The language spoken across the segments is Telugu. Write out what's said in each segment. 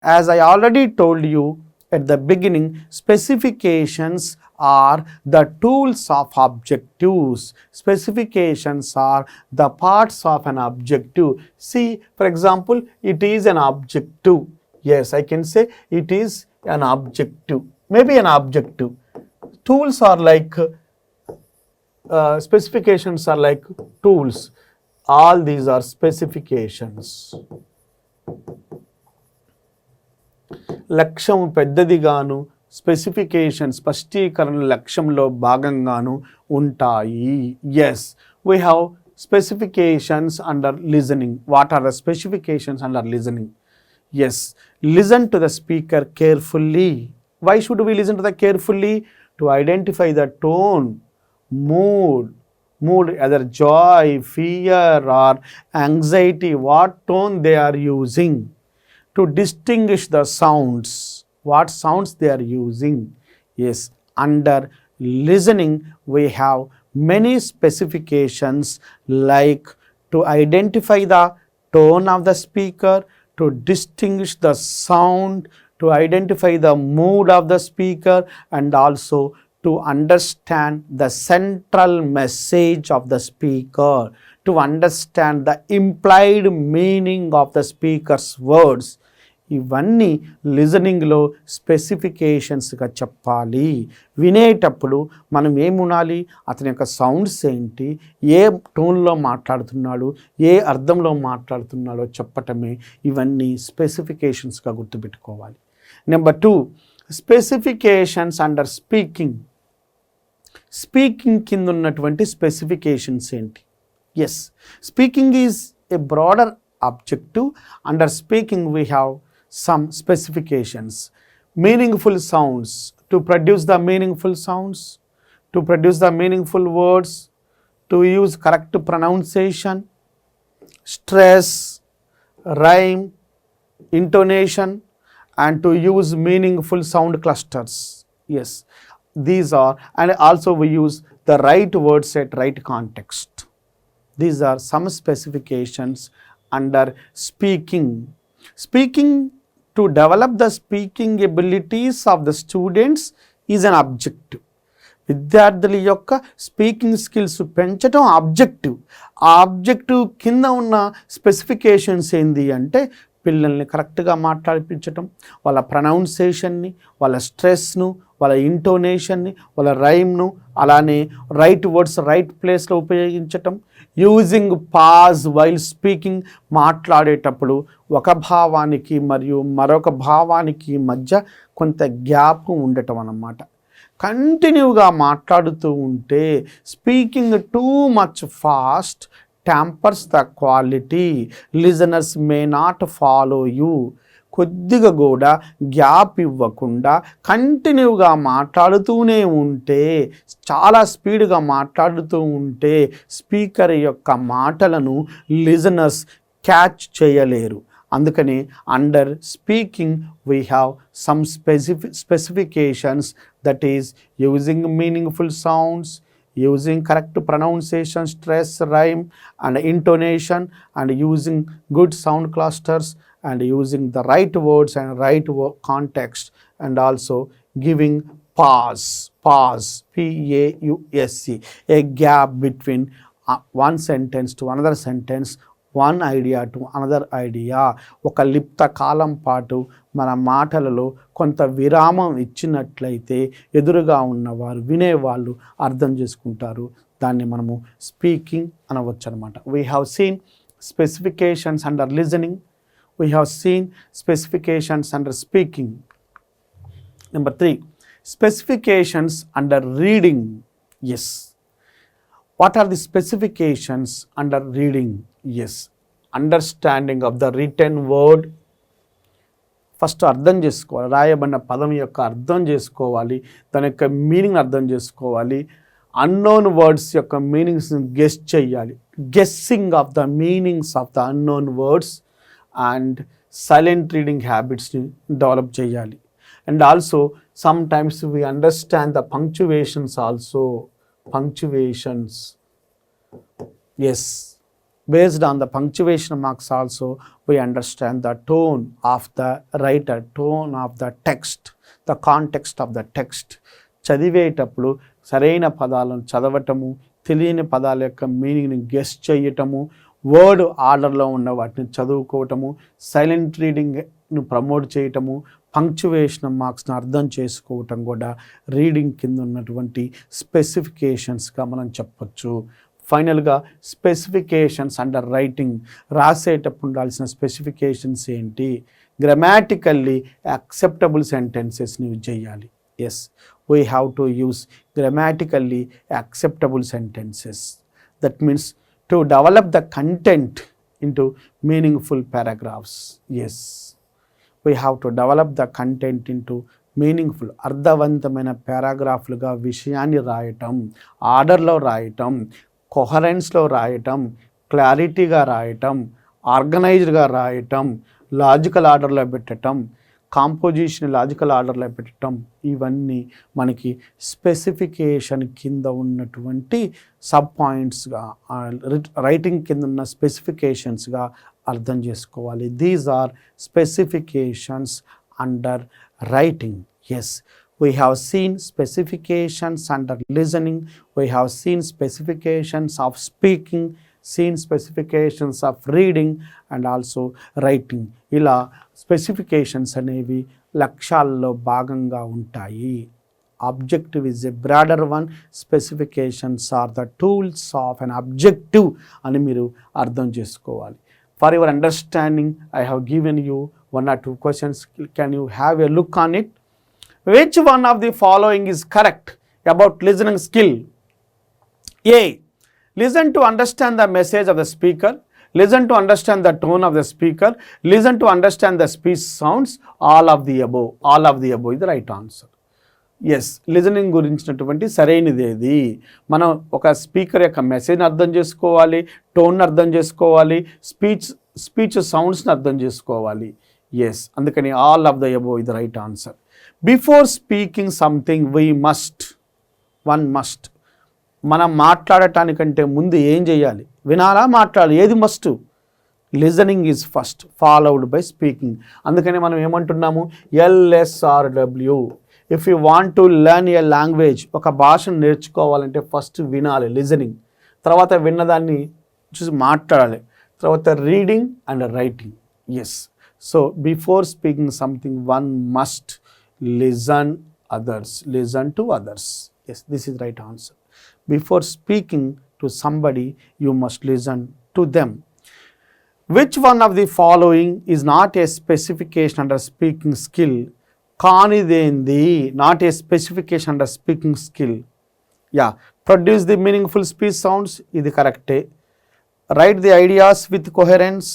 As I already told you at the beginning, specifications are the tools of objectives. Specifications are the parts of an objective. See, for example, it is an objective. Yes, I can say it is an objective, maybe an objective. Tools are like specifications are like tools. All these are specifications. లక్ష్యం పెద్దదిగాను, స్పెసిఫికేషన్ స్పష్టీకరణ లక్ష్యంలో భాగంగాను ఉంటాయి. Yes, we have specifications under listening. What are the specifications under listening? Yes, listen to the speaker carefully. Why should we listen to the carefully? To identify the tone, mood, either joy, fear or anxiety, what tone they are using. To distinguish the sounds, what sounds they are using. Yes, under listening we have many specifications, like to identify the tone of the speaker, to distinguish the sound, to identify the mood of the speaker, and also to understand the central message of the speaker, to understand the implied meaning of the speaker's words. ఇవన్నీ లిజనింగ్లో స్పెసిఫికేషన్స్గా చెప్పాలి. వినేటప్పుడు మనం ఏమునాలి, అతని యొక్క సౌండ్స్ ఏంటి, ఏ టోన్లో మాట్లాడుతున్నాడు, ఏ అర్థంలో మాట్లాడుతున్నాడో చెప్పటమే ఇవన్నీ స్పెసిఫికేషన్స్గా గుర్తుపెట్టుకోవాలి. Number 2, specifications under speaking. Speaking కింద ఉన్నటువంటి స్పెసిఫికేషన్స్ ఏంటి? Yes, speaking is a broader objective. Under speaking we have some specifications. Meaningful sounds, to produce the meaningful sounds, to produce the meaningful words, to use correct pronunciation, stress, rhyme, intonation, and to use meaningful sound clusters. Yes, these are, and also we use the right words at right context. These are some specifications under speaking. Speaking, to develop the speaking abilities of the students is an objective. విద్యార్థుల యొక్క స్పీకింగ్ స్కిల్స్ పెంచడం ఆబ్జెక్టివ్. ఆ ఆబ్జెక్టివ్ కింద ఉన్న స్పెసిఫికేషన్స్ ఏంటి అంటే పిల్లల్ని కరెక్ట్గా మాట్లాడిపించటం, వాళ్ళ ప్రొనౌన్సియేషన్ని, వాళ్ళ స్ట్రెస్ను, వాళ్ళ ఇంటోనేషన్ని, వాళ్ళ రైమ్ను, అలానే రైట్ వర్డ్స్ రైట్ ప్లేస్లో ఉపయోగించటం, యూజింగ్ పాజ్ వైల్ స్పీకింగ్, మాట్లాడేటప్పుడు ఒక భావానికి మరియు మరొక భావానికి మధ్య కొంత గ్యాప్ ఉండటం అన్నమాట. కంటిన్యూగా మాట్లాడుతూ ఉంటే speaking too much fast tampers the quality. Listeners may not follow you. కొద్దిగా కూడా గ్యాప్ ఇవ్వకుండా కంటిన్యూగా మాట్లాడుతూనే ఉంటే, చాలా స్పీడ్గా మాట్లాడుతూ ఉంటే స్పీకర్ యొక్క మాటలను లిజనర్స్ క్యాచ్ చేయలేరు. అందుకని under speaking we have some specifications, that is using meaningful sounds, using correct pronunciation, stress, rhyme and intonation, and using good sound clusters, and using the right words and right context, and also giving pause, P-A-U-S-E, a gap between one sentence to another sentence, one idea to another idea. ఒక లిప్త కాలం పాటు మన మాటలలో కొంత విరామం ఇచ్చినట్లయితే ఎదురుగా ఉన్నవారు వినేవాళ్ళు అర్థం చేసుకుంటారు. దాన్ని మనము స్పీకింగ్ అనవచ్చు అనమాట. We have seen specifications under listening, we have seen specifications under speaking. Number 3, specifications under reading. Yes, what are the specifications under reading? Yes, understanding of the written word. First అర్థం చేసుకోవాలి, రాయబడిన పదం యొక్క అర్థం చేసుకోవాలి, దాని యొక్క మీనింగ్ అర్థం చేసుకోవాలి. అన్నోన్ వర్డ్స్ యొక్క మీనింగ్స్ని గెస్ చేయాలి. Guessing of the meanings of the unknown words and silent reading హ్యాబిట్స్ని డెవలప్ చేయాలి. And also some times we understand the punctuations also. Punctuations, yes, Based on the punctuation marks also, we understand the tone of the writer, tone of the text, the context of the text. చదివేటప్పుడు సరైన పదాలను చదవటము, తెలియని పదాల యొక్క మీనింగ్ని గెస్ చేయటము, వర్డ్ ఆర్డర్లో ఉన్న వాటిని చదువుకోవటము, సైలెంట్ రీడింగ్ను ప్రమోట్ చేయటము, పంక్చువేషన్ మార్క్స్ని అర్థం చేసుకోవటం కూడా రీడింగ్ కింద ఉన్నటువంటి స్పెసిఫికేషన్స్గా మనం చెప్పచ్చు. ఫైనల్గా స్పెసిఫికేషన్స్ అండర్ రైటింగ్, రాసేటప్పుడు ఉండాల్సిన స్పెసిఫికేషన్స్ ఏంటి? గ్రామాటికల్లీ యాక్సెప్టబుల్ సెంటెన్సెస్ని యూజ్ చేయాలి. Yes, we have to use grammatically acceptable sentences. That means to develop the content into meaningful paragraphs. Yes, we have to develop the content into meaningful, అర్థవంతమైన పారాగ్రాఫ్లుగా విషయాన్ని రాయటం, ఆర్డర్లో రాయటం, కొహరెన్స్లో రాయటం, క్లారిటీగా రాయటం, ఆర్గనైజ్డ్గా రాయటం, లాజికల్ ఆర్డర్లో పెట్టడం, కాంపోజిషన్ లాజికల్ ఆర్డర్లో పెట్టడం, ఇవన్నీ మనకి స్పెసిఫికేషన్ కింద ఉన్నటువంటి సబ్ పాయింట్స్గా, రైటింగ్ కింద ఉన్న స్పెసిఫికేషన్స్గా అర్థం చేసుకోవాలి. These are specifications under writing. Yes, we have seen specifications under listening, we have seen specifications of speaking, seen specifications of reading and also writing. ఇలా స్పెసిఫికేషన్స్ అనేవి లక్ష్యాల్లో భాగంగా ఉంటాయి. Objective is a broader one. Specifications are the tools of an objective అని మీరు అర్థం చేసుకోవాలి. For your understanding, I have given you 1 or 2 questions. Can you have a look on it? Which one of the following is correct about listening skill? A. Listen to understand the message of the speaker. Listen to understand the tone of the speaker. Listen to understand the speech sounds. All of the above. All of the above is the right answer. Yes, listening గురించినటువంటి సరైనది ఏది? మనం ఒక స్పీకర్ యొక్క మెసేజ్ని అర్థం చేసుకోవాలి, టోన్ని అర్థం చేసుకోవాలి, స్పీచ్ సౌండ్స్ని అర్థం చేసుకోవాలి. ఎస్, అందుకని ఆల్ ఆఫ్ ద అబోవ్ ఇది right answer. Before speaking something one must. మనం మాట్లాడటానికంటే ముందు ఏం చేయాలి? వినాలా, మాట్లాడాలి? ఏది must? Listening is first, followed by speaking. అందుకని మనం ఏమంటున్నాము? LSRW. If you want to learn a language, ఒక భాషను నేర్చుకోవాలంటే ఫస్ట్ వినాలి, లిజనింగ్. తర్వాత విన్నదాన్ని చూసి మాట్లాడాలి. తర్వాత reading and writing. Yes, so before speaking something one must listen to others. Yes, this is right answer. Before speaking to somebody you must listen to them. Which one of the following is not a specification under speaking skill? కానిదేంది? Not a specification under speaking skill. Yeah, produce the meaningful speech sounds, ఇది కరెక్టే. Write the ideas with coherence,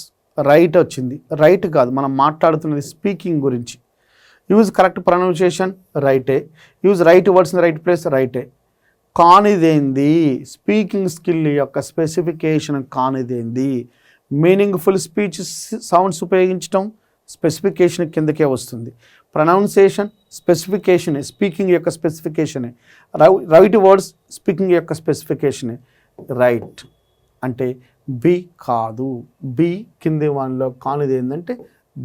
write వచ్చింది. రైట్ కాదు, మనం మాట్లాడుతున్నది స్పీకింగ్ గురించి. యూజ్ కరెక్ట్ ప్రొనౌన్సియేషన్, రైటే. Use right words in right place, రైటే. కానిదేంది? స్పీకింగ్ స్కిల్ యొక్క స్పెసిఫికేషన్ కానిదేంది? మీనింగ్ఫుల్ స్పీచ్ సౌండ్స్ ఉపయోగించడం స్పెసిఫికేషన్ కిందకే వస్తుంది. ప్రొనౌన్సియేషన్ స్పెసిఫికేషనే, స్పీకింగ్ యొక్క స్పెసిఫికేషనే. రైట్ వర్డ్స్ స్పీకింగ్ యొక్క స్పెసిఫికేషనే. రైట్ అంటే బి కాదు. బి కింది వన్లో కానిది ఏంటంటే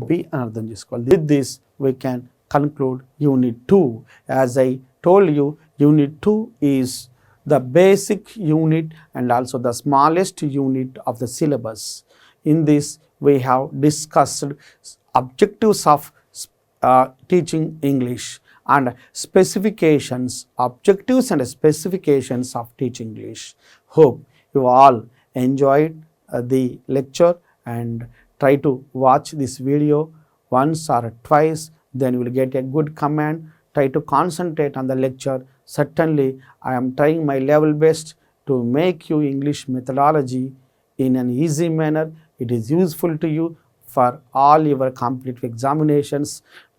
బి అని అర్థం చేసుకోవాలి. With this we can conclude unit 2. As I told you, unit 2 is the basic unit and also the smallest unit of the syllabus. In this we have discussed objectives of teaching English and specifications, objectives and specifications of teaching English. Hope you all enjoyed the lecture and try to watch this video once or twice, then you will get a good command. Try to concentrate on the lecture. Certainly, I am trying my level best to make you English methodology in an easy manner. It is useful to you for all your competitive examinations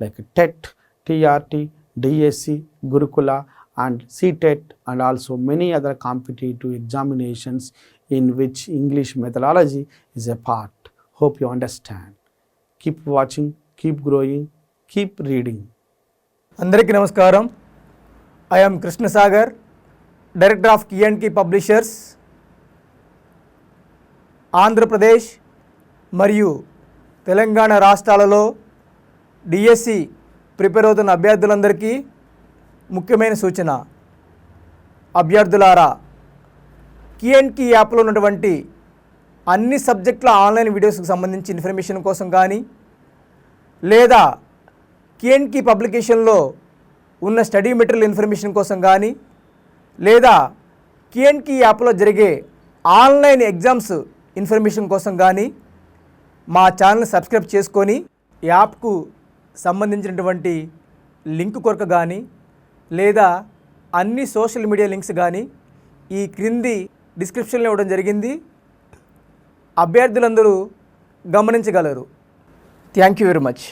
like TET, TRT, DSC, Gurukula and CTET and also many other competitive examinations in which English methodology is a part. Hope you understand. Keep watching, keep growing, keep reading. అందరికీ నమస్కారం. I am Krishna Sagar, Director of Key & Key Publishers. Andhra Pradesh మరియు తెలంగాణ రాష్ట్రాలలో డిఎస్సి ప్రిపేర్ అవుతున్న అభ్యర్థులందరికీ ముఖ్యమైన సూచన. అభ్యర్థులారా, కీ యాప్లో ఉన్నటువంటి అన్ని సబ్జెక్టుల ఆన్లైన్ వీడియోస్కి సంబంధించి ఇన్ఫర్మేషన్ కోసం కానీ, లేదా కీ పబ్లికేషన్లో ఉన్న స్టడీ మెటీరియల్ ఇన్ఫర్మేషన్ కోసం కానీ, లేదా కీ యాప్లో జరిగే ఆన్లైన్ ఎగ్జామ్స్ ఇన్ఫర్మేషన్ కోసం కానీ మా ఛానల్ని సబ్స్క్రైబ్ చేసుకొని యాప్కు సంబంధించినటువంటి లింక్ కొరకు కానీ, లేదా అన్ని సోషల్ మీడియా లింక్స్ కానీ ఈ క్రింది డిస్క్రిప్షన్లో ఇవ్వడం జరిగింది. అభ్యర్థులందరూ గమనించగలరు. Thank you very much.